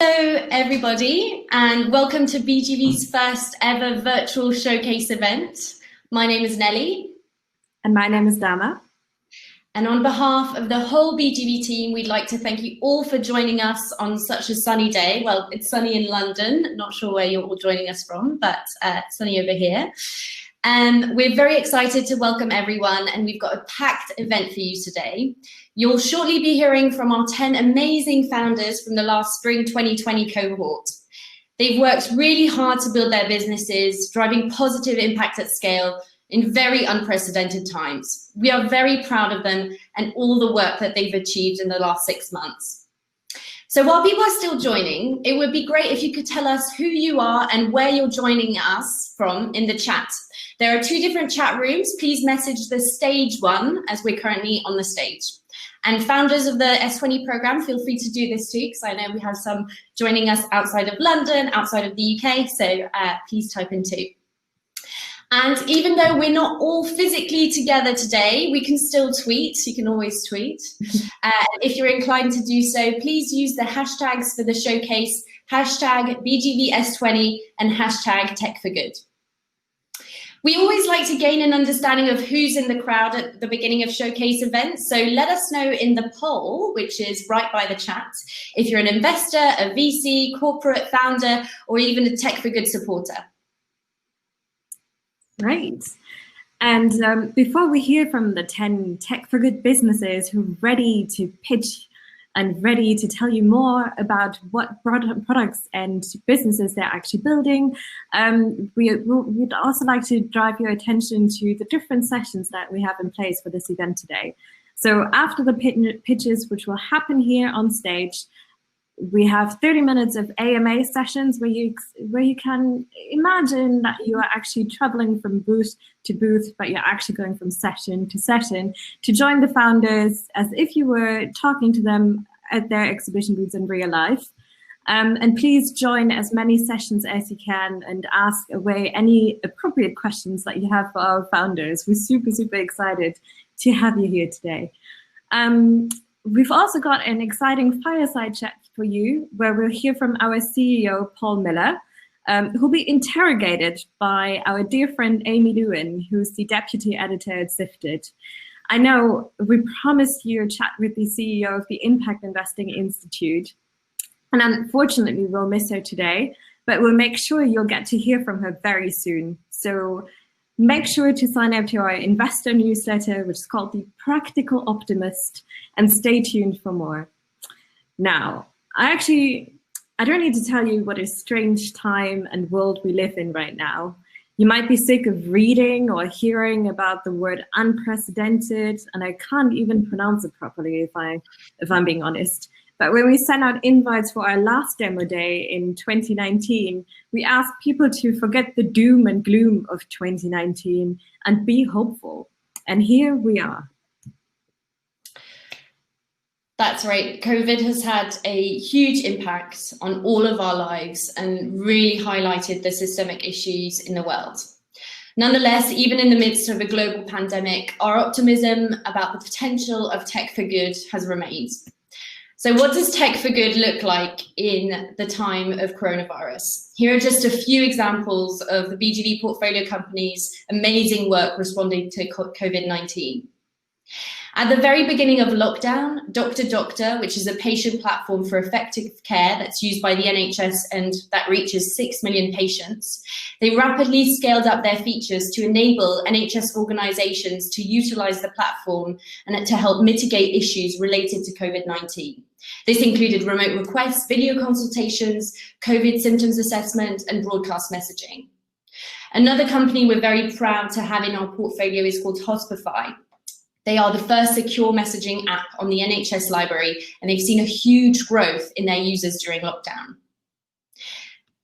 Hello, everybody, and welcome to BGV's first ever virtual showcase event. My name is Nelly. And my name is Dama. And on behalf of the whole BGV team, we'd like to thank you all for joining us on such a sunny day. Well, it's sunny in London, not sure where you're all joining us from, but sunny over here. We're very excited to welcome everyone, and we've got a packed event for you today. You'll shortly be hearing from our 10 amazing founders from the last Spring 2020 cohort. They've worked really hard to build their businesses, driving positive impact at scale in very unprecedented times. We are very proud of them and all the work that they've achieved in the last 6 months. So while people are still joining, it would be great if you could tell us who you are and where you're joining us from in the chat. There are 2 different chat rooms. Please message the stage one as we're currently on the stage. And founders of the S20 program, feel free to do this too, because I know we have some joining us outside of London, outside of the UK, so please type in too. And even though we're not all physically together today, we can still tweet. You can always tweet. If you're inclined to do so, please use the hashtags for the showcase, hashtag BGV S20 and hashtag Tech for Good. We always like to gain an understanding of who's in the crowd at the beginning of showcase events. So let us know in the poll, which is right by the chat, if you're an investor, a VC, corporate founder, or even a Tech for Good supporter. Right. And before we hear from the 10 Tech for Good businesses who are ready to pitch and ready to tell you more about what products and businesses they're actually building, we'd also like to drive your attention to the different sessions that we have in place for this event today. So after the pitches, which will happen here on stage, we have 30 minutes of AMA sessions where you can imagine that you are actually traveling from booth to booth, but you're actually going from session to session to join the founders as if you were talking to them at their exhibition booths in real life. And please join as many sessions as you can and ask away any appropriate questions that you have for our founders. We're super, super excited to have you here today. We've also got an exciting fireside chat for you, where we'll hear from our CEO, Paul Miller, who'll be interrogated by our dear friend, Amy Lewin, who's the deputy editor at Sifted. I know we promised you a chat with the CEO of the Impact Investing Institute, and unfortunately we'll miss her today, but we'll make sure you'll get to hear from her very soon. So make sure to sign up to our investor newsletter, which is called The Practical Optimist, and stay tuned for more. Now, I don't need to tell you what a strange time and world we live in right now. You might be sick of reading or hearing about the word unprecedented, and I can't even pronounce it properly if I'm being honest. But when we sent out invites for our last demo day in 2019, we asked people to forget the doom and gloom of 2019 and be hopeful. And here we are. That's right. COVID has had a huge impact on all of our lives and really highlighted the systemic issues in the world. Nonetheless, even in the midst of a global pandemic, our optimism about the potential of Tech for Good has remained. So what does Tech for Good look like in the time of coronavirus? Here are just a few examples of the BGV portfolio companies' amazing work responding to COVID-19. At the very beginning of lockdown, Doctor, which is a patient platform for effective care that's used by the NHS and that reaches 6 million patients, they rapidly scaled up their features to enable NHS organisations to utilise the platform and to help mitigate issues related to COVID-19. This included remote requests, video consultations, COVID symptoms assessment, and broadcast messaging. Another company we're very proud to have in our portfolio is called Hospify. They are the first secure messaging app on the NHS library, and they've seen a huge growth in their users during lockdown.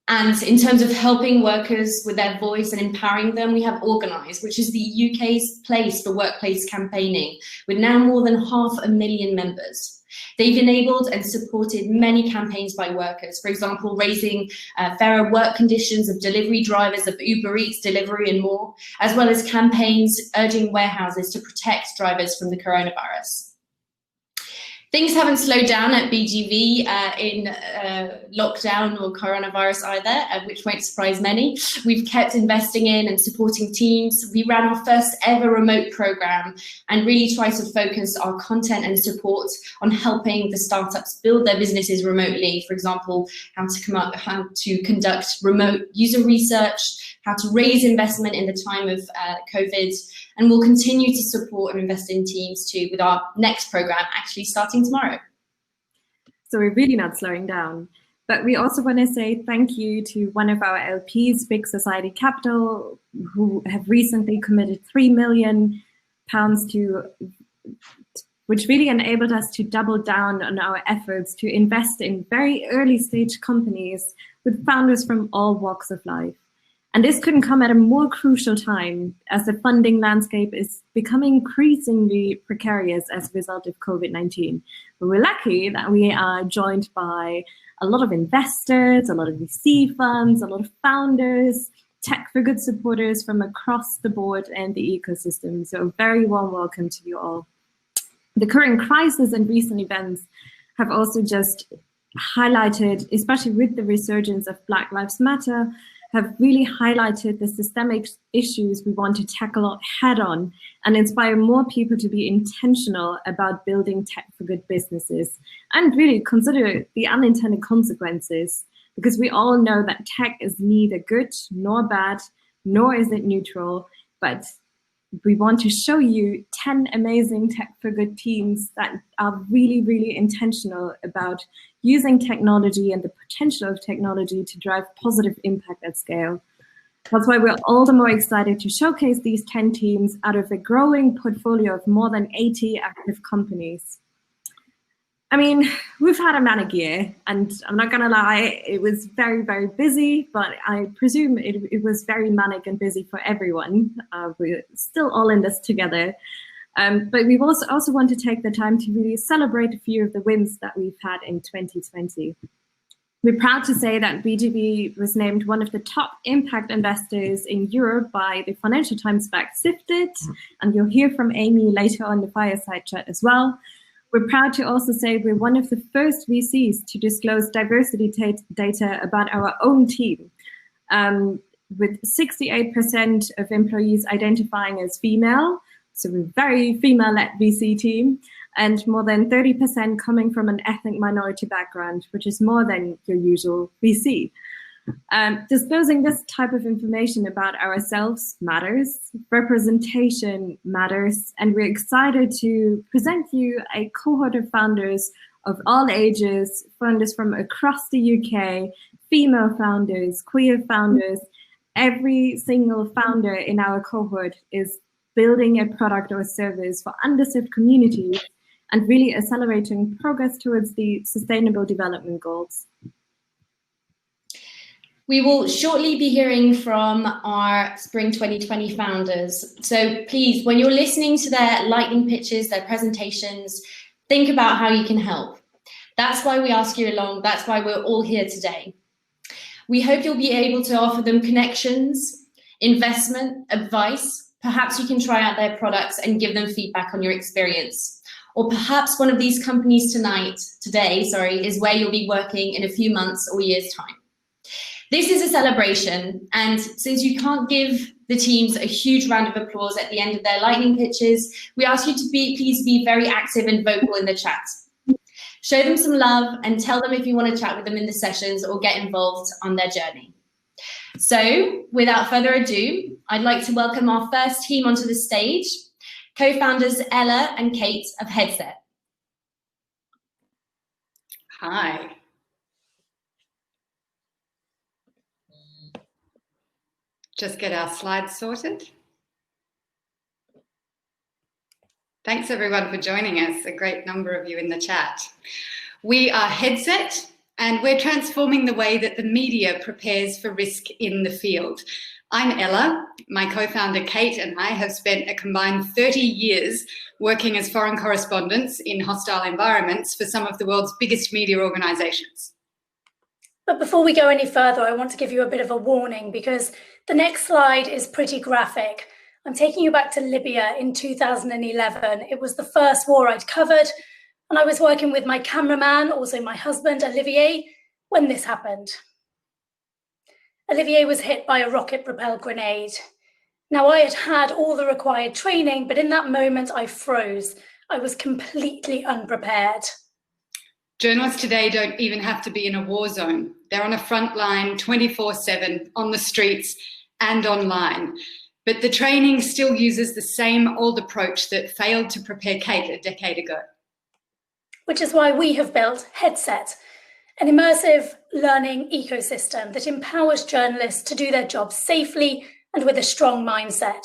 And in terms of helping workers with their voice and empowering them, we have Organise, which is the UK's place for workplace campaigning, with now more than 500,000 members. They've enabled and supported many campaigns by workers, for example, raising fairer work conditions of delivery drivers of Uber Eats, delivery and more, as well as campaigns urging warehouses to protect drivers from the coronavirus. Things haven't slowed down at BGV in lockdown or coronavirus either, which won't surprise many. We've kept investing in and supporting teams. We ran our first ever remote program and really try to focus our content and support on helping the startups build their businesses remotely. For example, how to conduct remote user research, how to raise investment in the time of COVID, and we'll continue to support and invest in teams too with our next program actually starting tomorrow. So we're really not slowing down. But we also want to say thank you to one of our LPs, Big Society Capital, who have recently committed £3 million to, which really enabled us to double down on our efforts to invest in very early stage companies with founders from all walks of life. And this couldn't come at a more crucial time as the funding landscape is becoming increasingly precarious as a result of COVID-19. But we're lucky that we are joined by a lot of investors, a lot of VC funds, a lot of founders, tech for good supporters from across the board and the ecosystem. So a very warm welcome to you all. The current crisis and recent events have also just highlighted, especially with the resurgence of Black Lives Matter, have really highlighted the systemic issues we want to tackle head on and inspire more people to be intentional about building tech for good businesses and really consider the unintended consequences, because we all know that tech is neither good nor bad, nor is it neutral, but we want to show you 10 amazing tech for good teams that are really, really intentional about using technology and the potential of technology to drive positive impact at scale. That's why we're all the more excited to showcase these 10 teams out of a growing portfolio of more than 80 active companies. I mean, we've had a manic year, and I'm not gonna lie, it was very, very busy, but I presume it was very manic and busy for everyone. We're still all in this together. But we also want to take the time to really celebrate a few of the wins that we've had in 2020. We're proud to say that BGV was named one of the top impact investors in Europe by the Financial Times backed Sifted, and you'll hear from Amy later on the fireside chat as well. We're proud to also say we're one of the first VCs to disclose diversity data about our own team, with 68% of employees identifying as female. So we're a very female-led VC team, and more than 30% coming from an ethnic minority background, which is more than your usual VC. Disclosing this type of information about ourselves matters, representation matters, and we're excited to present you a cohort of founders of all ages, founders from across the UK, female founders, queer founders. Every single founder in our cohort is building a product or service for underserved communities and really accelerating progress towards the Sustainable Development Goals. We will shortly be hearing from our Spring 2020 founders. So please, when you're listening to their lightning pitches, their presentations, think about how you can help. That's why we ask you along. That's why we're all here today. We hope you'll be able to offer them connections, investment, advice. Perhaps you can try out their products and give them feedback on your experience. Or perhaps one of these companies today, is where you'll be working in a few months or years' time. This is a celebration, and since you can't give the teams a huge round of applause at the end of their lightning pitches, we ask you to please be very active and vocal in the chat. Show them some love and tell them if you want to chat with them in the sessions or get involved on their journey. So, without further ado, I'd like to welcome our first team onto the stage, co-founders Ella and Kate of Headset. Hi. Just get our slides sorted. Thanks everyone for joining us, a great number of you in the chat. We are Headset, and we're transforming the way that the media prepares for risk in the field. I'm Ella. My co-founder Kate and I have spent a combined 30 years working as foreign correspondents in hostile environments for some of the world's biggest media organizations. But before we go any further, I want to give you a bit of a warning because the next slide is pretty graphic. I'm taking you back to Libya in 2011. It was the first war I'd covered. and I was working with my cameraman, also my husband, Olivier, when this happened. Olivier was hit by a rocket-propelled grenade. Now, I had had all the required training, but in that moment, I froze. I was completely unprepared. Journalists today don't even have to be in a war zone. They're on a front line 24/7 on the streets and online. But the training still uses the same old approach that failed to prepare Kate a decade ago. Which is why we have built Headset, an immersive learning ecosystem that empowers journalists to do their jobs safely and with a strong mindset.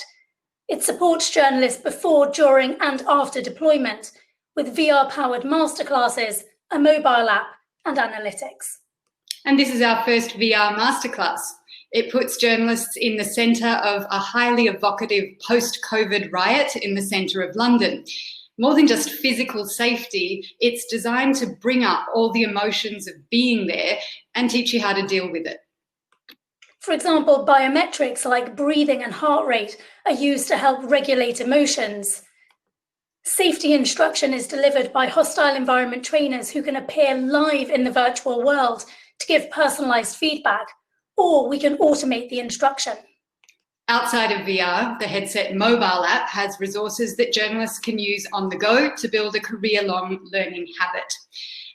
It supports journalists before, during, and after deployment with VR-powered masterclasses, a mobile app, and analytics. And this is our first VR masterclass. It puts journalists in the centre of a highly evocative post-COVID riot in the centre of London. More than just physical safety, it's designed to bring up all the emotions of being there and teach you how to deal with it. For example, biometrics like breathing and heart rate are used to help regulate emotions. Safety instruction is delivered by hostile environment trainers who can appear live in the virtual world to give personalised feedback, or we can automate the instruction. Outside of VR, the Headset mobile app has resources that journalists can use on the go to build a career-long learning habit.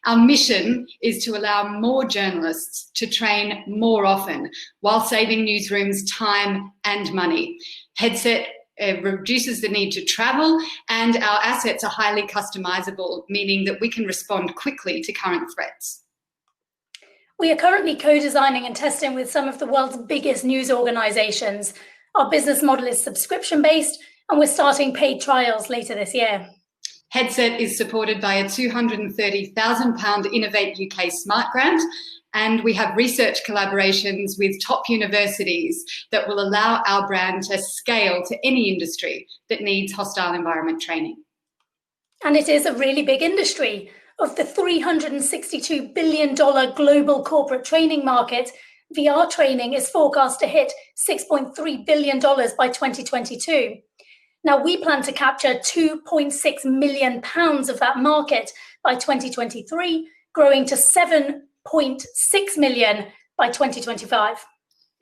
Our mission is to allow more journalists to train more often while saving newsrooms time and money. Headset reduces the need to travel, and our assets are highly customizable, meaning that we can respond quickly to current threats. We are currently co-designing and testing with some of the world's biggest news organisations. Our business model is subscription-based, and we're starting paid trials later this year. Headset is supported by a £230,000 Innovate UK Smart Grant, and we have research collaborations with top universities that will allow our brand to scale to any industry that needs hostile environment training. And it is a really big industry. Of the $362 billion global corporate training market, VR training is forecast to hit $6.3 billion by 2022. Now, we plan to capture £2.6 million of that market by 2023, growing to £7.6 million by 2025.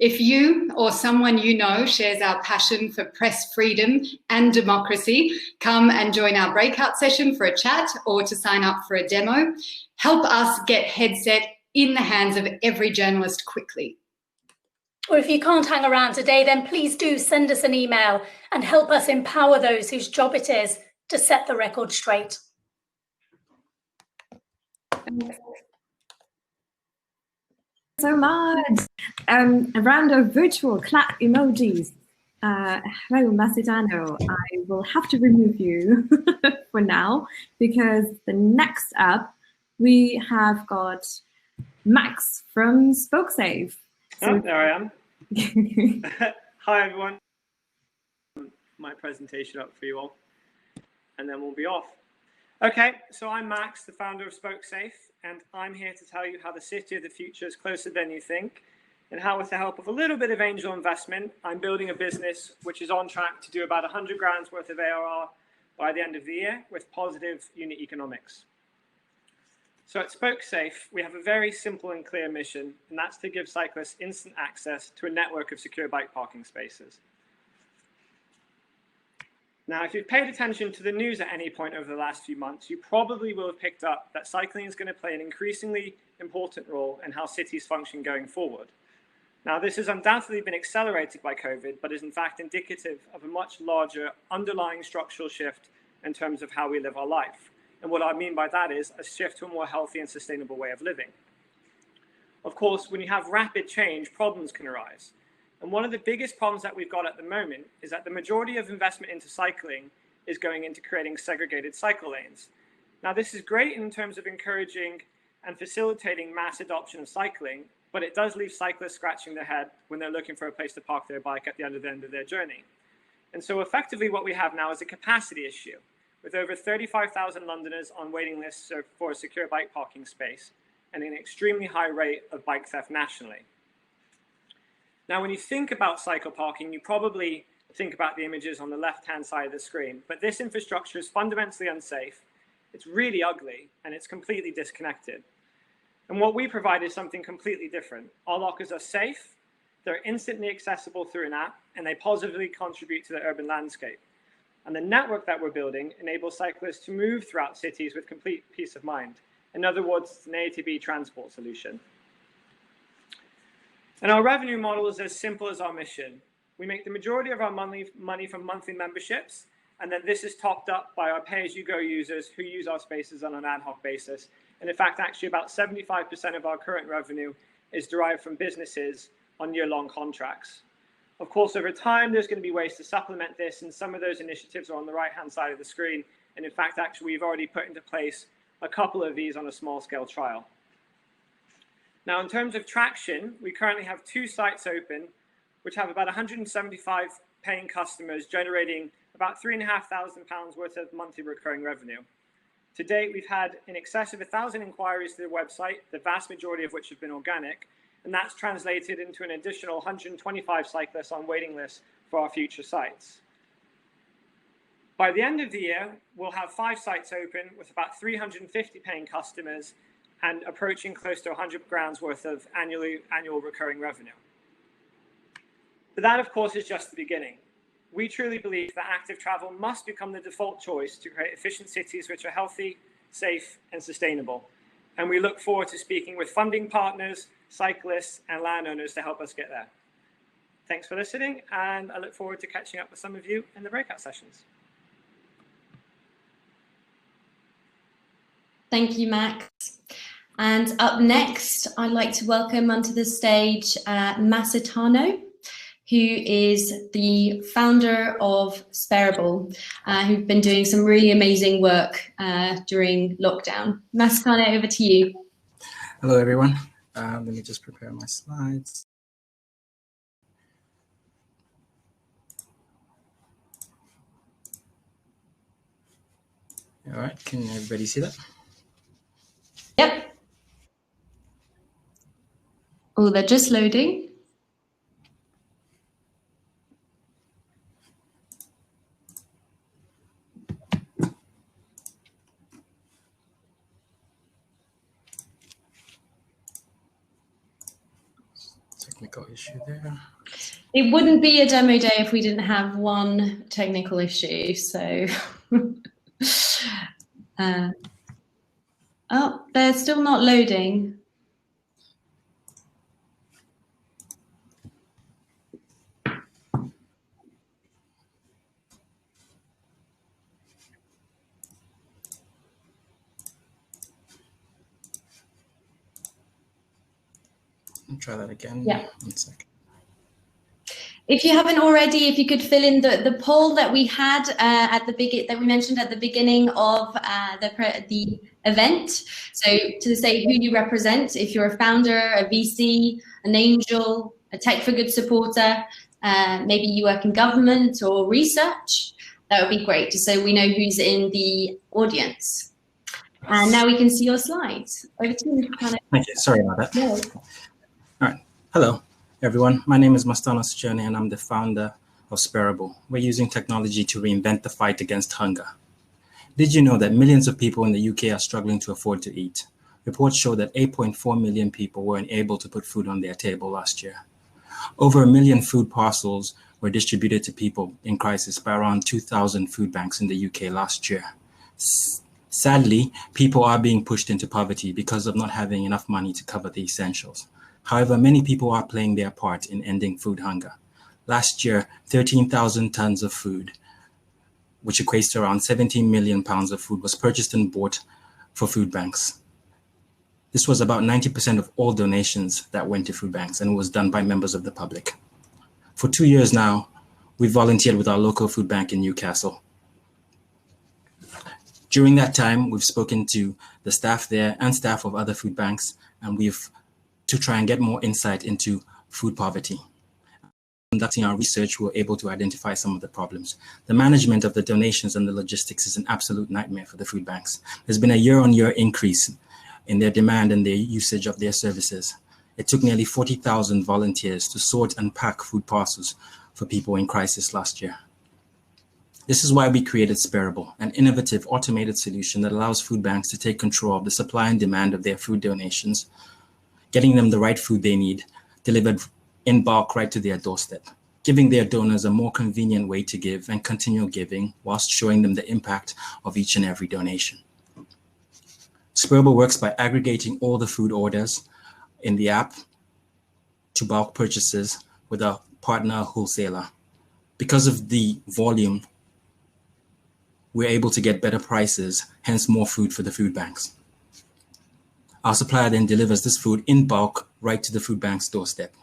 If you or someone you know shares our passion for press freedom and democracy, come and join our breakout session for a chat or to sign up for a demo. Help us get Headset in the hands of every journalist quickly. Or if you can't hang around today, then please do send us an email and help us empower those whose job it is to set the record straight. So much. A round of virtual clap emojis. Hello, Macedano. I will have to remove you for now because the next up we have got Max from Spokesafe. So, there I am. Hi, everyone. My presentation up for you all, and then we'll be off. Okay, so I'm Max, the founder of Spokesafe, and I'm here to tell you how the city of the future is closer than you think, and how with the help of a little bit of angel investment, I'm building a business which is on track to do about 100 grand's worth of ARR by the end of the year with positive unit economics. So at Spokesafe, we have a very simple and clear mission, and that's to give cyclists instant access to a network of secure bike parking spaces. Now, if you've paid attention to the news at any point over the last few months, you probably will have picked up that cycling is going to play an increasingly important role in how cities function going forward. Now, this has undoubtedly been accelerated by COVID, but is in fact indicative of a much larger underlying structural shift in terms of how we live our life. And what I mean by that is a shift to a more healthy and sustainable way of living. Of course, when you have rapid change, problems can arise. And one of the biggest problems that we've got at the moment is that the majority of investment into cycling is going into creating segregated cycle lanes. Now, this is great in terms of encouraging and facilitating mass adoption of cycling, but it does leave cyclists scratching their head when they're looking for a place to park their bike at the end of their journey. And so effectively what we have now is a capacity issue, with over 35,000 Londoners on waiting lists for a secure bike parking space and an extremely high rate of bike theft nationally. Now, when you think about cycle parking, you probably think about the images on the left-hand side of the screen, but this infrastructure is fundamentally unsafe. It's really ugly and it's completely disconnected. And what we provide is something completely different. Our lockers are safe, they're instantly accessible through an app, and they positively contribute to the urban landscape. And the network that we're building enables cyclists to move throughout cities with complete peace of mind. In other words, it's an A to B transport solution. And our revenue model is as simple as our mission. We make the majority of our money from monthly memberships, and then this is topped up by our pay-as-you-go users who use our spaces on an ad hoc basis. And in fact, actually about 75% of our current revenue is derived from businesses on year-long contracts. Of course, over time, there's going to be ways to supplement this, and some of those initiatives are on the right-hand side of the screen. And in fact, actually, we've already put into place a couple of these on a small-scale trial. Now, in terms of traction, we currently have 2 sites open, which have about 175 paying customers, generating about £3,500 worth of monthly recurring revenue. To date, we've had in excess of 1,000 inquiries to the website, the vast majority of which have been organic, and that's translated into an additional 125 cyclists on waiting lists for our future sites. By the end of the year, we'll have 5 sites open with about 350 paying customers and approaching close to 100 grand's worth of annual recurring revenue. But that, of course, is just the beginning. We truly believe that active travel must become the default choice to create efficient cities which are healthy, safe, and sustainable. And we look forward to speaking with funding partners, cyclists, and landowners to help us get there. Thanks for listening, and I look forward to catching up with some of you in the breakout sessions. Thank you, Max. And up next, I'd like to welcome onto the stage Masitano, who is the founder of Sparable, who've been doing some really amazing work during lockdown. Masitano, over to you. Hello, everyone. Let me just prepare my slides. All right, can everybody see that? Yep. Oh, they're just loading. Technical issue there. It wouldn't be a demo day if we didn't have one technical issue, so. Oh, they're still not loading. I'll try that again. Yeah. 1 second. If you haven't already, if you could fill in the poll that we had that we mentioned at the beginning of the event. So to say who you represent, if you're a founder, a VC, an angel, a Tech for Good supporter, maybe you work in government or research, that would be great, just so we know who's in the audience. And now we can see your slides. Over to you, Hannah. Thank you. Sorry about that. No. All right. Hello, everyone. My name is Mastano Sachoni, and I'm the founder of Sparable. We're using technology to reinvent the fight against hunger. Did you know that millions of people in the UK are struggling to afford to eat? Reports show that 8.4 million people weren't able to put food on their table last year. Over 1 million food parcels were distributed to people in crisis by around 2,000 food banks in the UK last year. Sadly, people are being pushed into poverty because of not having enough money to cover the essentials. However, many people are playing their part in ending food hunger. Last year, 13,000 tons of food, which equates to around 17 million pounds of food, was purchased and bought for food banks. This was about 90% of all donations that went to food banks, and was done by members of the public. For 2 years now, we volunteered with our local food bank in Newcastle. During that time, we've spoken to the staff there and staff of other food banks, and to try and get more insight into food poverty. Conducting our research, we were able to identify some of the problems. The management of the donations and the logistics is an absolute nightmare for the food banks. There's been a year-on-year increase in their demand and their usage of their services. It took nearly 40,000 volunteers to sort and pack food parcels for people in crisis last year. This is why we created Sparable, an innovative automated solution that allows food banks to take control of the supply and demand of their food donations, getting them the right food they need, delivered in bulk right to their doorstep, giving their donors a more convenient way to give and continue giving whilst showing them the impact of each and every donation. Sparable works by aggregating all the food orders in the app to bulk purchases with a partner wholesaler. Because of the volume, we're able to get better prices, hence more food for the food banks. Our supplier then delivers this food in bulk right to the food bank's doorstep.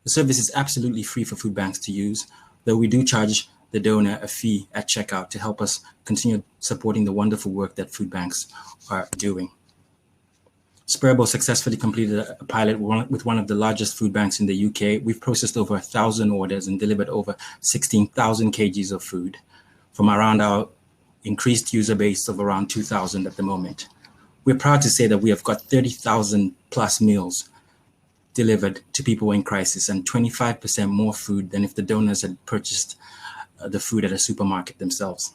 The service is absolutely free for food banks to use, though we do charge the donor a fee at checkout to help us continue supporting the wonderful work that food banks are doing. Sparable successfully completed a pilot with one of the largest food banks in the UK. We've processed over 1,000 orders and delivered over 16,000 kgs of food from around our increased user base of around 2,000 at the moment. We're proud to say that we have got 30,000 plus meals delivered to people in crisis and 25% more food than if the donors had purchased the food at a supermarket themselves.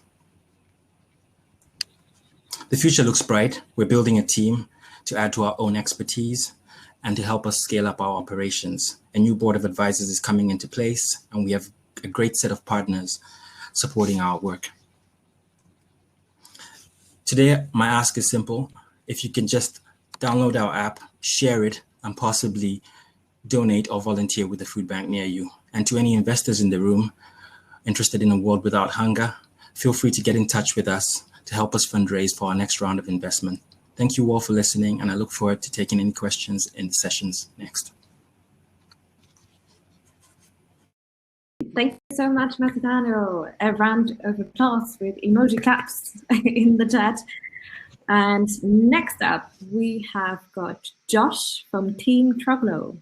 The future looks bright. We're building a team to add to our own expertise and to help us scale up our operations. A new board of advisors is coming into place, and we have a great set of partners supporting our work. Today, my ask is simple. If you can just download our app, share it, and possibly donate or volunteer with a food bank near you. And to any investors in the room interested in a world without hunger, feel free to get in touch with us to help us fundraise for our next round of investment. Thank you all for listening, and I look forward to taking any questions in the sessions next. Thank you so much, Massimiliano. A round of applause with emoji claps in the chat. And next up, we have got Josh from Team Troglo.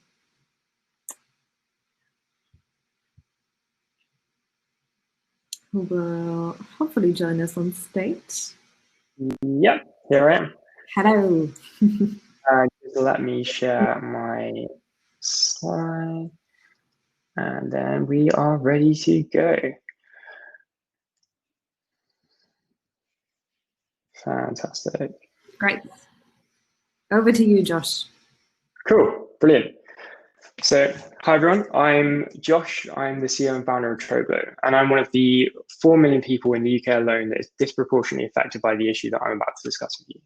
Who will hopefully join us on stage. Yep, here I am. Hello. Just let me share my slide, and then we are ready to go. Fantastic. Great. Over to you, Josh. Cool, brilliant. So, hi everyone, I'm Josh. I'm the CEO and founder of Troglo, and I'm one of the 4 million people in the UK alone that is disproportionately affected by the issue that I'm about to discuss with you.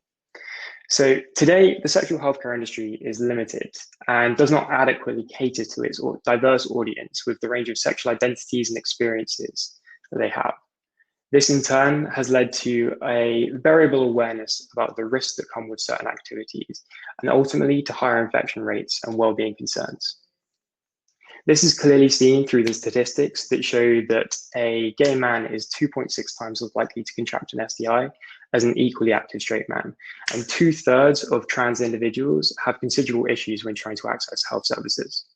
So today, the sexual healthcare industry is limited and does not adequately cater to its diverse audience with the range of sexual identities and experiences that they have. This in turn has led to a variable awareness about the risks that come with certain activities and ultimately to higher infection rates and well-being concerns. This is clearly seen through the statistics that show that a gay man is 2.6 times as likely to contract an STI as an equally active straight man, and 2/3 of trans individuals have considerable issues when trying to access health services.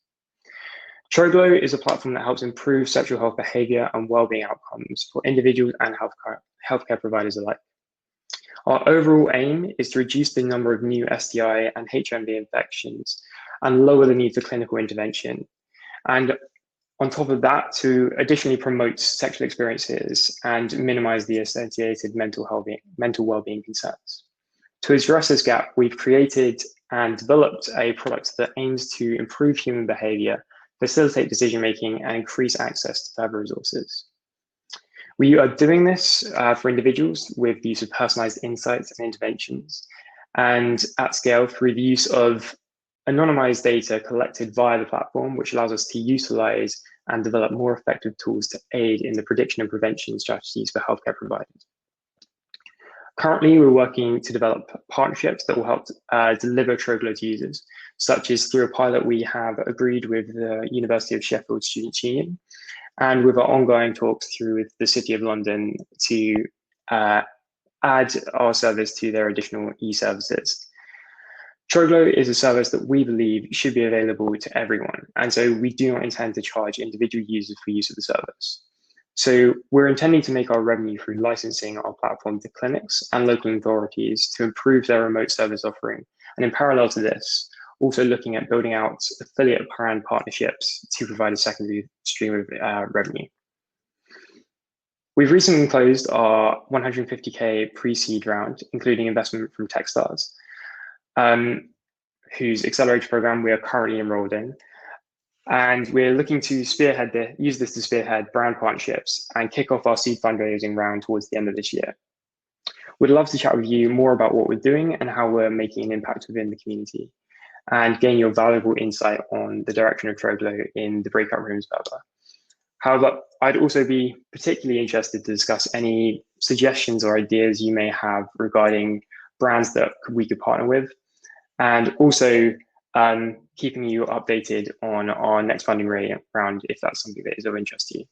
Troglo is a platform that helps improve sexual health behavior and well-being outcomes for individuals and healthcare providers alike. Our overall aim is to reduce the number of new STI and HMV infections and lower the need for clinical intervention. And on top of that, to additionally promote sexual experiences and minimize the associated mental well-being concerns. To address this gap, we've created and developed a product that aims to improve human behavior, facilitate decision-making, and increase access to further resources. We are doing this for individuals with the use of personalized insights and interventions, and at scale through the use of anonymized data collected via the platform, which allows us to utilize and develop more effective tools to aid in the prediction and prevention strategies for healthcare providers. Currently, we're working to develop partnerships that will help deliver Troglo to users, such as through a pilot we have agreed with the University of Sheffield Students' Union, and with our ongoing talks through the City of London to add our service to their additional e-services. Troglo is a service that we believe should be available to everyone, and so we do not intend to charge individual users for use of the service. So we're intending to make our revenue through licensing our platform to clinics and local authorities to improve their remote service offering, and in parallel to this, also looking at building out affiliate brand partnerships to provide a secondary stream of revenue. We've recently closed our 150K pre-seed round, including investment from Techstars, whose accelerator program we are currently enrolled in. And we're looking to use this to spearhead brand partnerships and kick off our seed fundraising round towards the end of this year. We'd love to chat with you more about what we're doing and how we're making an impact within the community, and gain your valuable insight on the direction of Troglo in the breakout rooms further. However, I'd also be particularly interested to discuss any suggestions or ideas you may have regarding brands that we could partner with, and also keeping you updated on our next funding round if that's something that is of interest to you.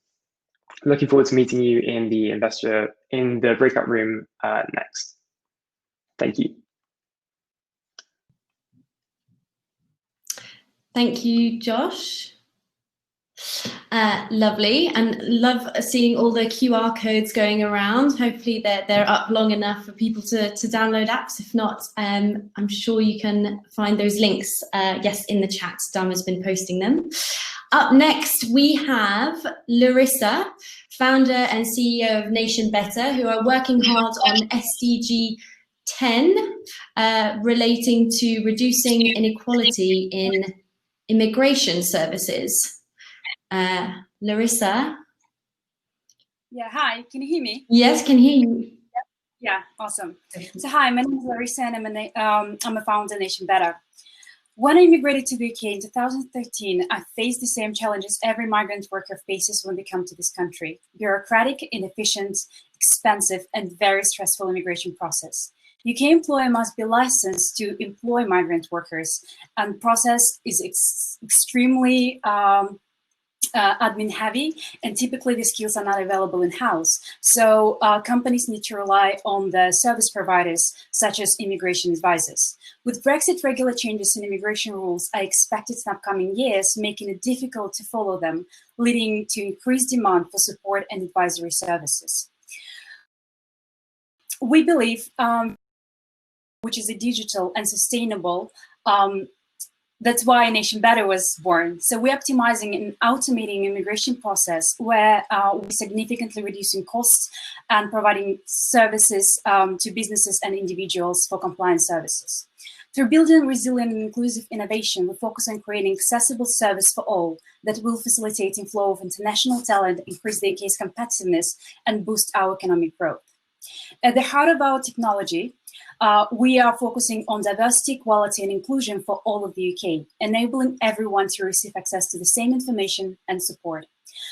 Looking forward to meeting you in the breakout room next. Thank you. Thank you, Josh. Lovely, and love seeing all the QR codes going around. Hopefully they're up long enough for people to download apps. If not, I'm sure you can find those links, yes, in the chat. Dama's been posting them. Up next, we have Larissa, founder and CEO of Nation Better, who are working hard on SDG 10, relating to reducing inequality in immigration services. Larissa? Yeah, hi, can you hear me? Yes, can hear you. Yeah, awesome. So hi, my name is Larissa and I'm a founder of Nation Better. When I immigrated to the UK in 2013, I faced the same challenges every migrant worker faces when they come to this country. Bureaucratic, inefficient, expensive, and very stressful immigration process. UK employer must be licensed to employ migrant workers, and the process is extremely admin heavy, and typically the skills are not available in-house. So companies need to rely on the service providers, such as immigration advisors. With Brexit, regular changes in immigration rules are expected in upcoming years, making it difficult to follow them, leading to increased demand for support and advisory services. We believe, which is a digital and sustainable, that's why Nation Better was born. So we're optimizing and automating immigration process where we're significantly reducing costs and providing services to businesses and individuals for compliance services. Through building resilient and inclusive innovation, we focus on creating accessible service for all that will facilitate inflow of international talent, increase the UK's competitiveness, and boost our economic growth. At the heart of our technology, we are focusing on diversity, equality, and inclusion for all of the UK, enabling everyone to receive access to the same information and support.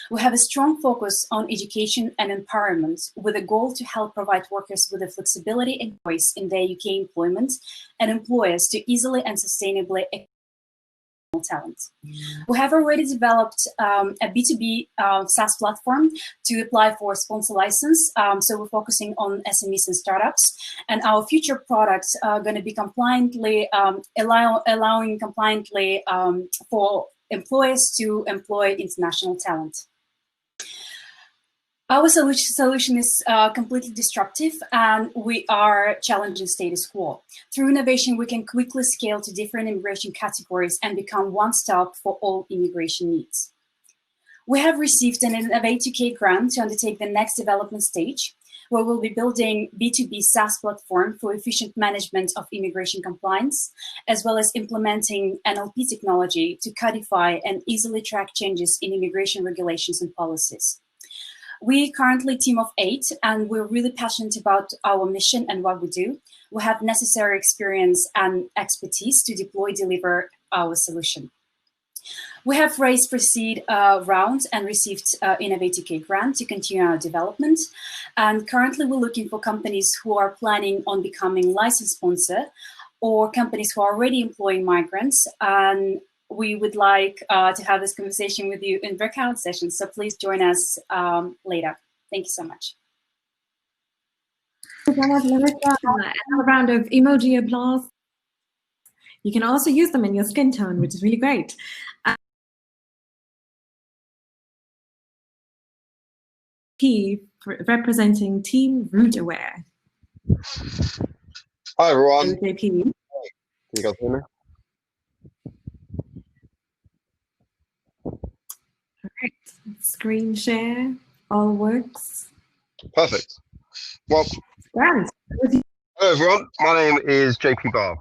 We have a strong focus on education and empowerment with a goal to help provide workers with the flexibility and voice in their UK employment and employers to easily and sustainably talent. We have already developed a B2B SaaS platform to apply for a sponsor license. So we're focusing on SMEs and startups, and our future products are going to be compliantly allowing compliantly for employers to employ international talent. Our solution is completely disruptive, and we are challenging status quo. Through innovation, we can quickly scale to different immigration categories and become one-stop for all immigration needs. We have received an Innovate UK grant to undertake the next development stage, where we'll be building B2B SaaS platform for efficient management of immigration compliance, as well as implementing NLP technology to codify and easily track changes in immigration regulations and policies. We currently a team of 8, and we're really passionate about our mission and what we do. We have necessary experience and expertise to deliver our solution. We have raised pre-seed rounds and received Innovate UK grant to continue our development. And currently we're looking for companies who are planning on becoming licensed sponsor, or companies who are already employing migrants. And we would like to have this conversation with you in breakout sessions, so please join us later. Thank you so much. Another round of emoji applause. You can also use them in your skin tone, which is really great. P representing Team RootAware. Hi everyone. OJP. Can you guys hear me? Screen share, all works. Perfect. Well, Grand. hello everyone. My name is JP Barb,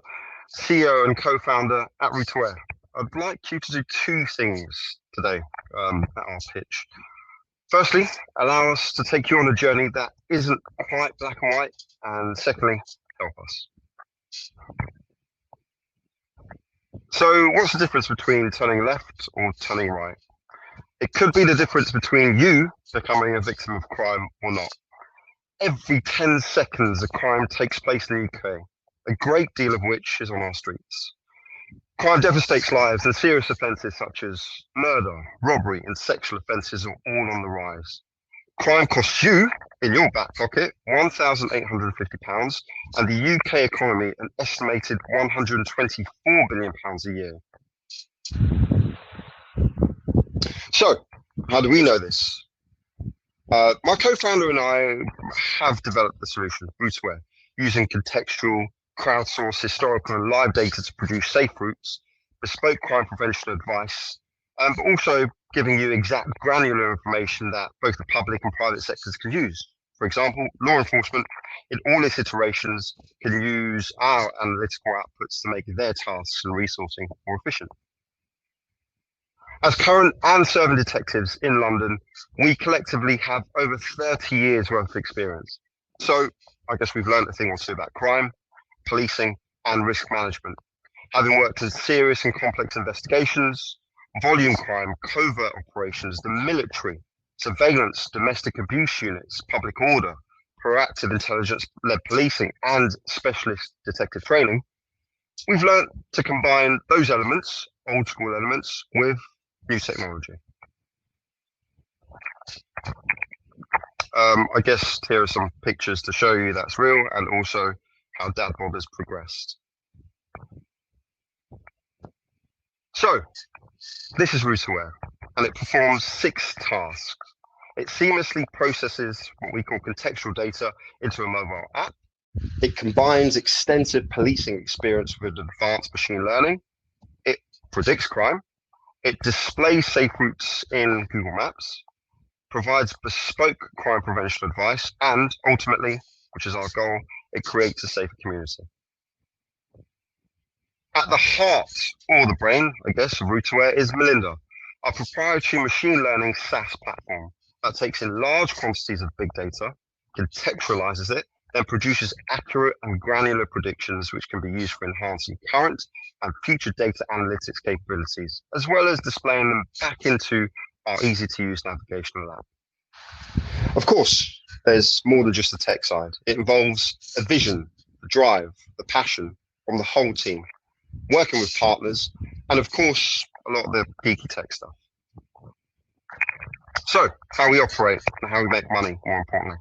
CEO and co-founder at RootAware. I'd like you to do two things today at our pitch. Firstly, allow us to take you on a journey that isn't quite black and white, and secondly, help us. So what's the difference between turning left or turning right? It could be the difference between you becoming a victim of crime or not. Every 10 seconds a crime takes place in the UK, a great deal of which is on our streets. Crime devastates lives, and serious offences such as murder, robbery and sexual offences are all on the rise. Crime costs you, in your back pocket, £1,850 and the UK economy an estimated £124 billion a year. So, how do we know this? My co-founder and I have developed the solution, RootAware, using contextual, crowdsourced, historical and live data to produce safe routes, bespoke crime prevention advice, but also giving you exact granular information that both the public and private sectors can use. For example, law enforcement in all its iterations can use our analytical outputs to make their tasks and resourcing more efficient. As current and serving detectives in London, we collectively have over 30 years worth of experience. So I guess we've learned a thing or two about crime, policing and risk management, having worked in serious and complex investigations, volume crime, covert operations, the military, surveillance, domestic abuse units, public order, proactive intelligence-led policing and specialist detective training. We've learned to combine those elements, old school elements, with new technology. I guess here are some pictures to show you that's real, and also how Dad Bob has progressed. So this is RootAware, and it performs 6 tasks. It seamlessly processes what we call contextual data into a mobile app. It combines extensive policing experience with advanced machine learning. It predicts crime. It displays safe routes in Google Maps, provides bespoke crime prevention advice, and ultimately, which is our goal, it creates a safer community. At the heart, or the brain, I guess, of RootAware is Melinda, our proprietary machine learning SaaS platform that takes in large quantities of big data, contextualizes it, then produces accurate and granular predictions which can be used for enhancing current and future data analytics capabilities, as well as displaying them back into our easy-to-use navigational app. Of course, there's more than just the tech side. It involves a vision, the drive, the passion from the whole team, working with partners, and of course, a lot of the geeky tech stuff. So, how we operate and how we make money, more importantly,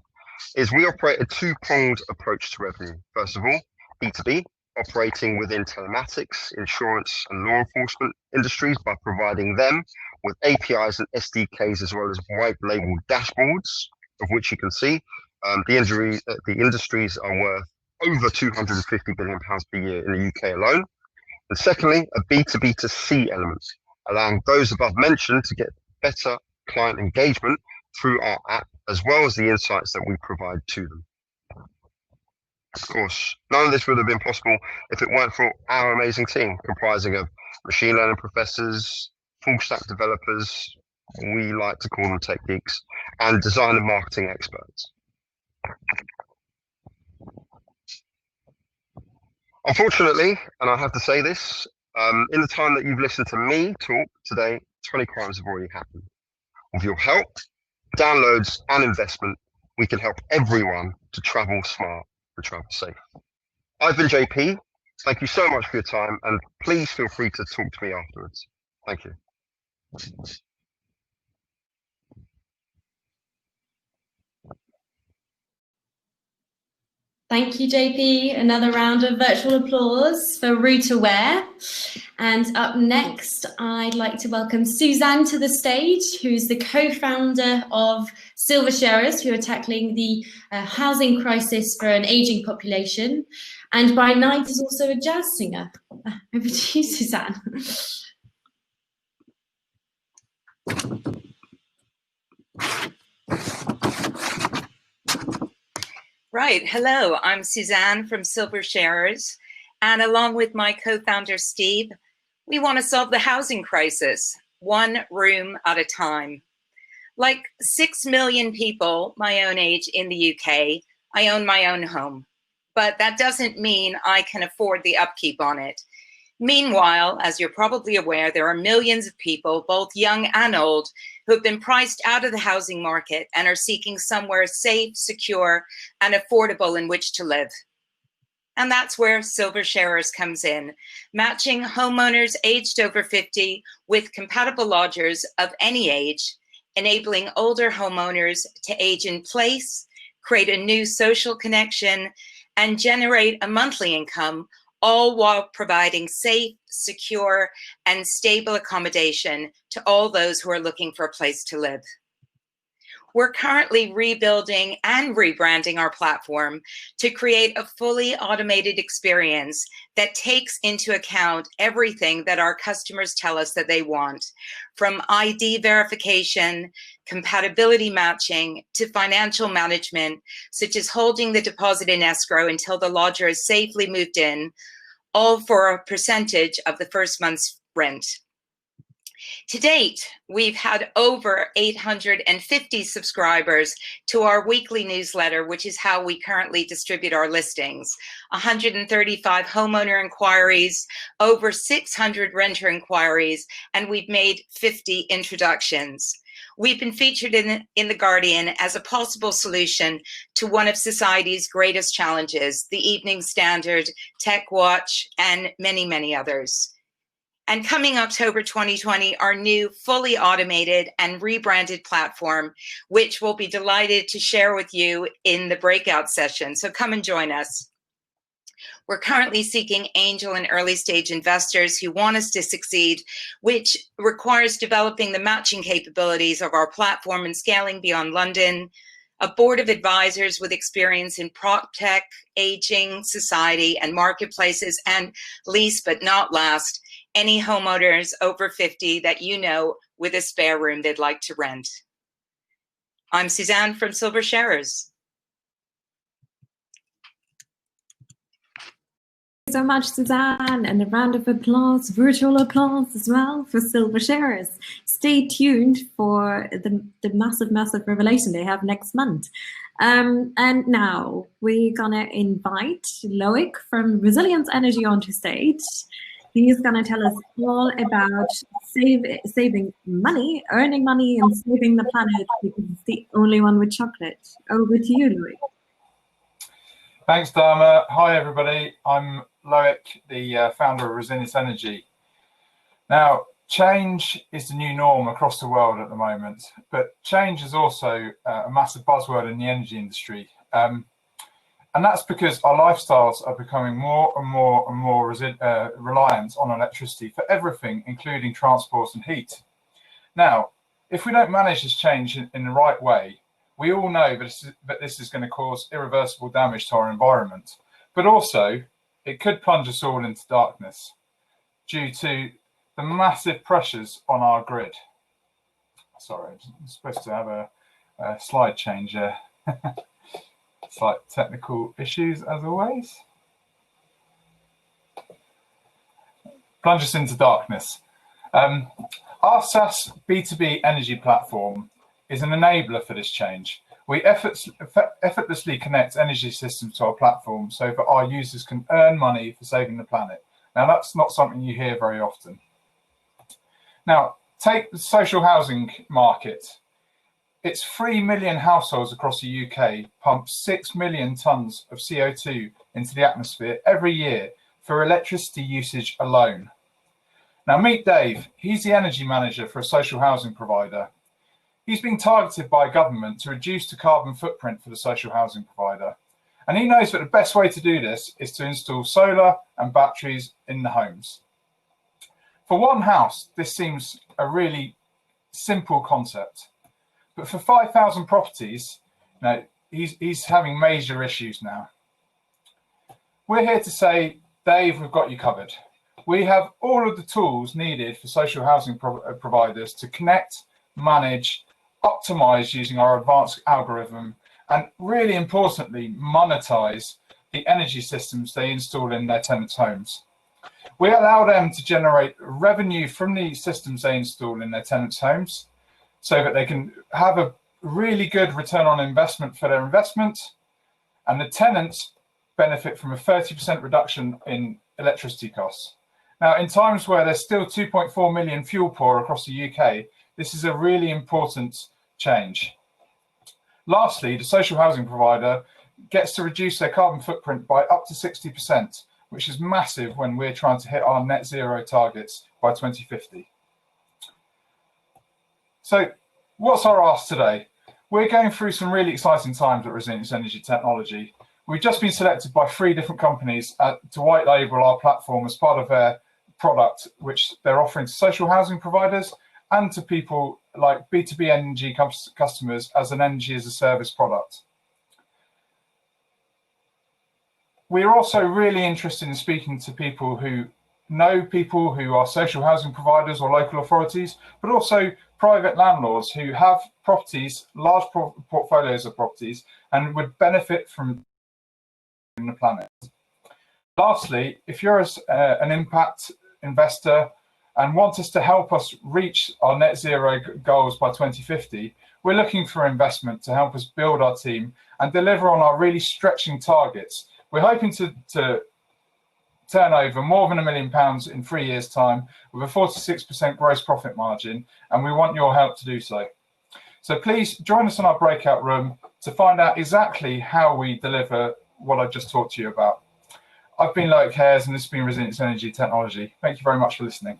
is we operate a two-pronged approach to revenue. First of all, B2B, operating within telematics, insurance, and law enforcement industries by providing them with APIs and SDKs, as well as white label dashboards, of which you can see the industries are worth over £250 billion per year in the UK alone. And secondly, a B2B2C element, allowing those above mentioned to get better client engagement through our app, as well as the insights that we provide to them. Of course, none of this would have been possible if it weren't for our amazing team, comprising of machine learning professors, full stack developers, we like to call them tech geeks, and design and marketing experts. Unfortunately, and I have to say this, in the time that you've listened to me talk today, 20 crimes have already happened. With your help, downloads and investment, we can help everyone to travel smart and travel safe. I've been JP. Thank you so much for your time, and please feel free to talk to me afterwards. Thank you. Thank you, JP. Another round of virtual applause for RootAware. And up next, I'd like to welcome Suzanne to the stage, who's the co-founder of SilverSharers, who are tackling the housing crisis for an aging population. And by night is also a jazz singer. Over to you, Suzanne. Right. Hello, I'm Suzanne from SilverSharers. And along with my co-founder, Steve, we want to solve the housing crisis, one room at a time. Like 6 million people my own age in the UK, I own my own home. But that doesn't mean I can afford the upkeep on it. Meanwhile, as you're probably aware, there are millions of people, both young and old, who have been priced out of the housing market and are seeking somewhere safe, secure, and affordable in which to live. And that's where SilverSharers comes in, matching homeowners aged over 50 with compatible lodgers of any age, enabling older homeowners to age in place, create a new social connection, and generate a monthly income, all while providing safe, secure, and stable accommodation to all those who are looking for a place to live. We're currently rebuilding and rebranding our platform to create a fully automated experience that takes into account everything that our customers tell us that they want, from ID verification, compatibility matching, to financial management, such as holding the deposit in escrow until the lodger is safely moved in, all for a percentage of the first month's rent. To date, we've had over 850 subscribers to our weekly newsletter, which is how we currently distribute our listings, 135 homeowner inquiries, over 600 renter inquiries, and we've made 50 introductions. We've been featured in The Guardian as a possible solution to one of society's greatest challenges, the Evening Standard, Tech Watch, and many, many others. And coming October 2020, our new fully automated and rebranded platform, which we'll be delighted to share with you in the breakout session. So come and join us. We're currently seeking angel and early stage investors who want us to succeed, which requires developing the matching capabilities of our platform and scaling beyond London, a board of advisors with experience in prop tech, aging, society, and marketplaces, and least but not last, any homeowners over 50 that you know with a spare room they'd like to rent. I'm Suzanne from SilverSharers. Thank you so much, Suzanne, and a round of applause, virtual applause as well for SilverSharers. Stay tuned for the massive revelation they have next month. And now we're gonna invite Loic from Resilience Energy onto stage. He's going to tell us all about saving money, earning money, and saving the planet, because it's the only one with chocolate. Over to you, Loic. Thanks, Dharma. Hi, everybody. I'm Loic, the founder of Resilience Energy. Now, change is the new norm across the world at the moment, but change is also a massive buzzword in the energy industry. And that's because our lifestyles are becoming more and more reliant on electricity for everything, including transport and heat. Now, if we don't manage this change in the right way, we all know that this is going to cause irreversible damage to our environment, but also it could plunge us all into darkness due to the massive pressures on our grid. Sorry, I'm supposed to have a slide change here. Slight technical issues as always. Plunge us into darkness. Our SaaS B2B energy platform is an enabler for this change. We effortlessly connect energy systems to our platform so that our users can earn money for saving the planet. Now, that's not something you hear very often. Now, take the social housing market. It's 3 million households across the UK pump 6 million tons of CO2 into the atmosphere every year for electricity usage alone. Now meet Dave. He's the energy manager for a social housing provider. He's been targeted by government to reduce the carbon footprint for the social housing provider. And he knows that the best way to do this is to install solar and batteries in the homes. For one house, this seems a really simple concept. But for 5,000 properties, he's having major issues now. We're here to say, Dave, we've got you covered. We have all of the tools needed for social housing providers to connect, manage, optimize using our advanced algorithm and really importantly, monetize the energy systems they install in their tenants' homes. We allow them to generate revenue from the systems they install in their tenants' homes so that they can have a really good return on investment for their investment, and the tenants benefit from a 30% reduction in electricity costs. Now, in times where there's still 2.4 million fuel poor across the UK, this is a really important change. Lastly, the social housing provider gets to reduce their carbon footprint by up to 60%, which is massive when we're trying to hit our net zero targets by 2050. So what's our ask today? We're going through some really exciting times at Resilience Energy Technology. We've just been selected by 3 different companies to white label our platform as part of their product, which they're offering to social housing providers and to people like B2B energy customers as an energy as a service product. We're also really interested in speaking to people who know people who are social housing providers or local authorities, but also private landlords who have properties, large portfolios of properties, and would benefit from the planet. Lastly, if you're an impact investor and want us to help us reach our net zero goals by 2050, we're looking for investment to help us build our team and deliver on our really stretching targets. We're hoping to turn over more than £1 million in 3 years' time with a 46% gross profit margin, and we want your help to do so. So please join us in our breakout room to find out exactly how we deliver what I just talked to you about. I've been Loic Hares, and this has been Resilience Energy Technology. Thank you very much for listening.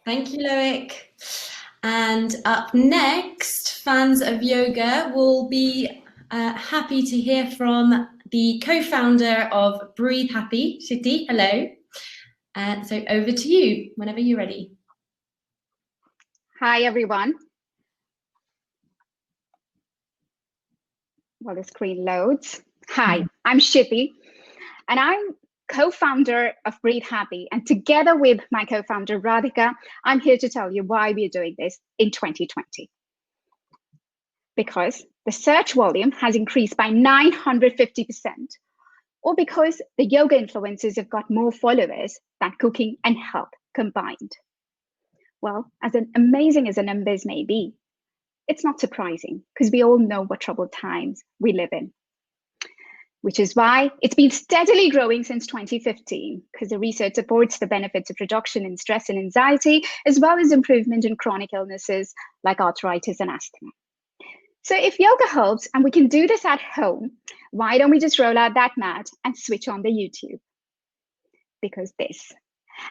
Thank you, Loic. And up next, fans of yoga will be happy to hear from the co-founder of Breathe Happy, Shruti. Hello. So over to you whenever you're ready. Hi, everyone. While the screen loads. Hi, I'm Shruti, and I'm co-founder of Breathe Happy. And together with my co-founder, Radhika, I'm here to tell you why we're doing this in 2020. Because the search volume has increased by 950%, or because the yoga influencers have got more followers than cooking and health combined. Well, as amazing as the numbers may be, it's not surprising because we all know what troubled times we live in. Which is why it's been steadily growing since 2015, because the research supports the benefits of reduction in stress and anxiety, as well as improvement in chronic illnesses like arthritis and asthma. So if yoga helps and we can do this at home, why don't we just roll out that mat and switch on the YouTube? Because this.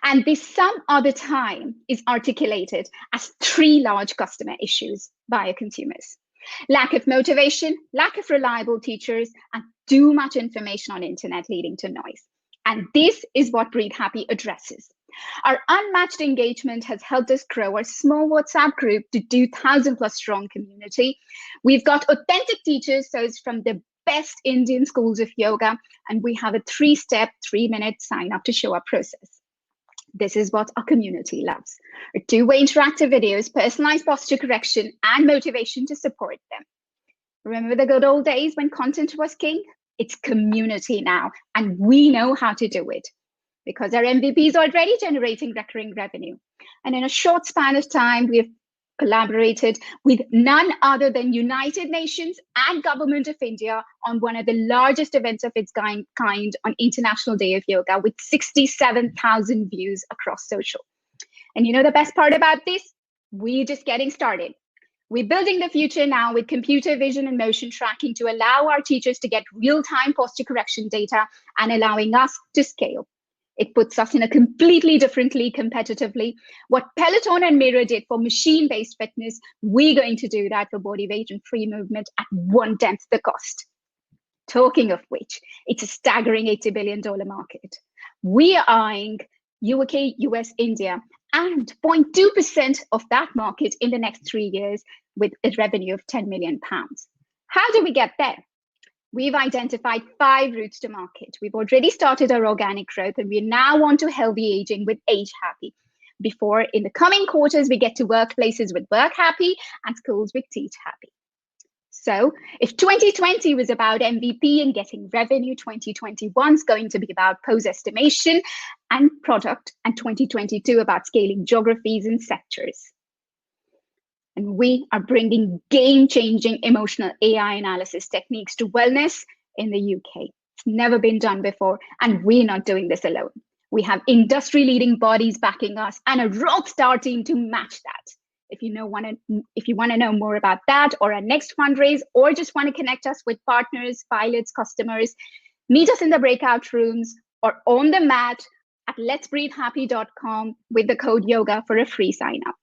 And this some other time is articulated as 3 large customer issues by consumers. Lack of motivation, lack of reliable teachers, and too much information on internet leading to noise. And this is what Breathe Happy addresses. Our unmatched engagement has helped us grow our small WhatsApp group to 2,000+ strong community. We've got authentic teachers, so it's from the best Indian schools of yoga, and we have a 3-step, 3-minute sign up to show up process. This is what our community loves. Our 2-way interactive videos, personalized posture correction, and motivation to support them. Remember the good old days when content was king? It's community now, and we know how to do it because our MVP is already generating recurring revenue. And in a short span of time, we have collaborated with none other than United Nations and Government of India on one of the largest events of its kind on International Day of Yoga with 67,000 views across social. And you know the best part about this? We're just getting started. We're building the future now with computer vision and motion tracking to allow our teachers to get real-time posture correction data and allowing us to scale. It puts us in a completely different league competitively. What Peloton and Mirror did for machine-based fitness, we're going to do that for body weight and free movement at 1/10 the cost. Talking of which, it's a staggering $80 billion market. We are eyeing UK, US, India, and 0.2% of that market in the next 3 years with a revenue of £10 million. How do we get there? We've identified 5 routes to market. We've already started our organic growth, and we now want to healthy aging with Age Happy. before in the coming quarters we get to workplaces with work happy and schools with teach happy. So if 2020 was about MVP and getting revenue, 2021 is going to be about pose estimation and product, and 2022 about scaling geographies and sectors. And we are bringing game-changing emotional AI analysis techniques to wellness in the UK. It's never been done before, and we're not doing this alone. We have industry-leading bodies backing us and a rock star team to match that. If you want to know more about that or our next fundraise, or just want to connect us with partners, pilots, customers, meet us in the breakout rooms or on the mat at letsbreathehappy.com with the code YOGA for a free sign up.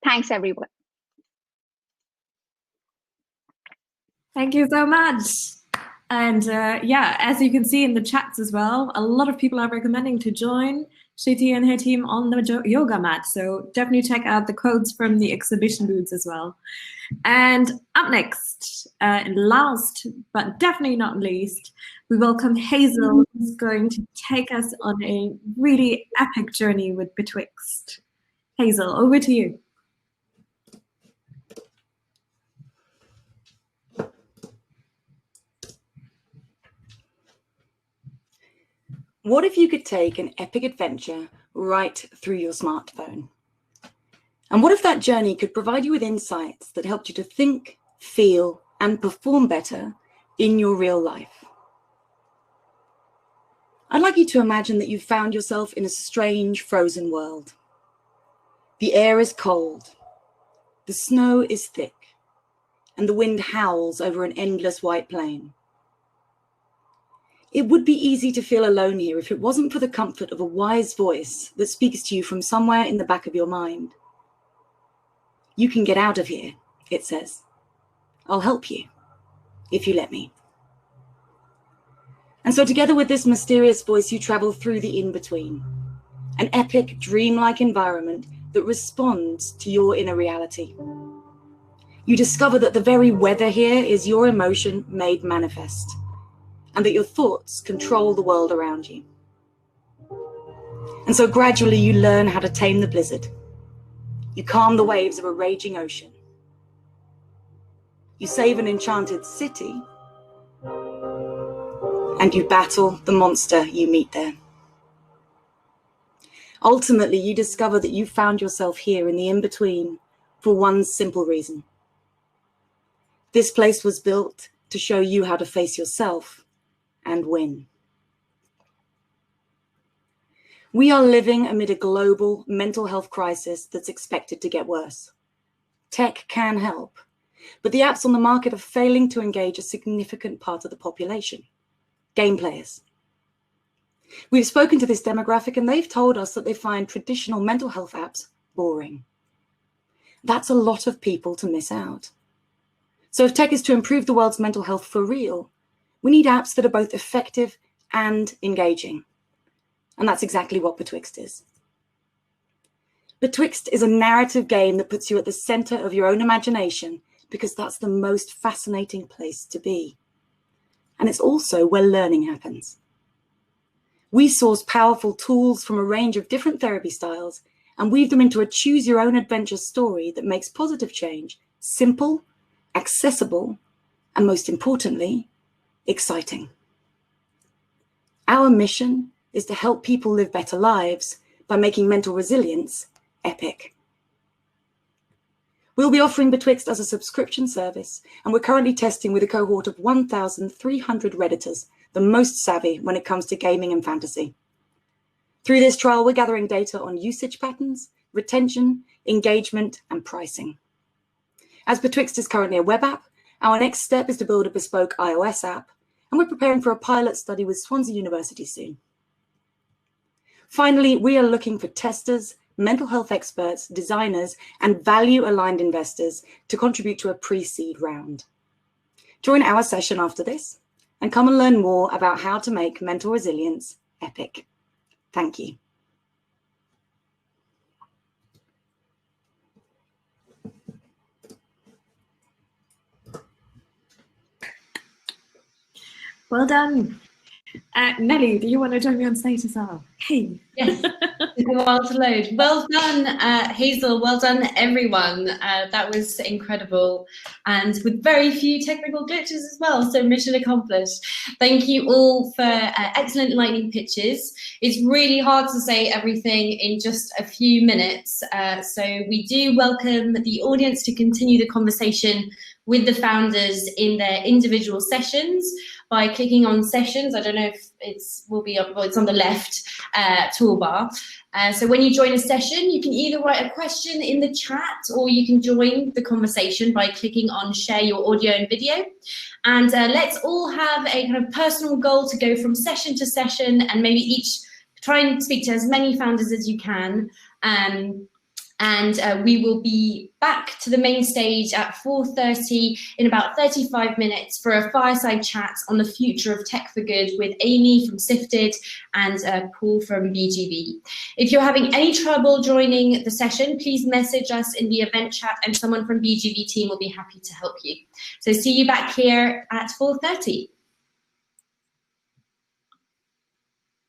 Thanks, everyone. Thank you so much. And yeah, as you can see in the chats as well, a lot of people are recommending to join Shruti and her team on the yoga mat. So definitely check out the codes from the exhibition booths as well. And up next, and last but definitely not least, we welcome Hazel, who's going to take us on a really epic journey with Betwixt. Hazel, over to you. What if you could take an epic adventure right through your smartphone? And what if that journey could provide you with insights that helped you to think, feel, and perform better in your real life? I'd like you to imagine that you've found yourself in a strange, frozen world. The air is cold, the snow is thick, and the wind howls over an endless white plain. It would be easy to feel alone here if it wasn't for the comfort of a wise voice that speaks to you from somewhere in the back of your mind. You can get out of here, it says. I'll help you, if you let me. And so together with this mysterious voice, you travel through the in-between, an epic, dreamlike environment that responds to your inner reality. You discover that the very weather here is your emotion made manifest, and that your thoughts control the world around you. And so gradually you learn how to tame the blizzard. You calm the waves of a raging ocean. You save an enchanted city, and you battle the monster you meet there. Ultimately, you discover that you found yourself here in the in-between for one simple reason. This place was built to show you how to face yourself and win. We are living amid a global mental health crisis that's expected to get worse. Tech can help, but the apps on the market are failing to engage a significant part of the population, game players. We've spoken to this demographic and they've told us that they find traditional mental health apps boring. That's a lot of people to miss out. So if tech is to improve the world's mental health for real, we need apps that are both effective and engaging. And that's exactly what Betwixt is. Betwixt is a narrative game that puts you at the center of your own imagination because that's the most fascinating place to be. And it's also where learning happens. We source powerful tools from a range of different therapy styles and weave them into a choose-your-own-adventure story that makes positive change simple, accessible, and most importantly, exciting. Our mission is to help people live better lives by making mental resilience epic. We'll be offering Betwixt as a subscription service, and we're currently testing with a cohort of 1,300 Redditors, the most savvy when it comes to gaming and fantasy. Through this trial, we're gathering data on usage patterns, retention, engagement, and pricing. As Betwixt is currently a web app, our next step is to build a bespoke iOS app, and we're preparing for a pilot study with Swansea University soon. Finally, we are looking for testers, mental health experts, designers, and value-aligned investors to contribute to a pre-seed round. Join our session after this and come and learn more about how to make mental resilience epic. Thank you. Well done. Nelly, do you want to join me on stage as well? Hey. Yes, took a while to load. Well done, Hazel. Well done, everyone. That was incredible, and with very few technical glitches as well. So mission accomplished. Thank you all for excellent lightning pitches. It's really hard to say everything in just a few minutes. So we do welcome the audience to continue the conversation with the founders in their individual sessions by clicking on sessions. I don't know if it's on the left toolbar. So when you join a session, you can either write a question in the chat or you can join the conversation by clicking on share your audio and video. And let's all have a kind of personal goal to go from session to session and maybe each try and speak to as many founders as you can. And we will be back to the main stage at 4:30 in about 35 minutes for a fireside chat on the future of tech for good with Amy from Sifted and Paul from BGV. If you're having any trouble joining the session, please message us in the event chat and someone from BGV team will be happy to help you. So see you back here at 4:30.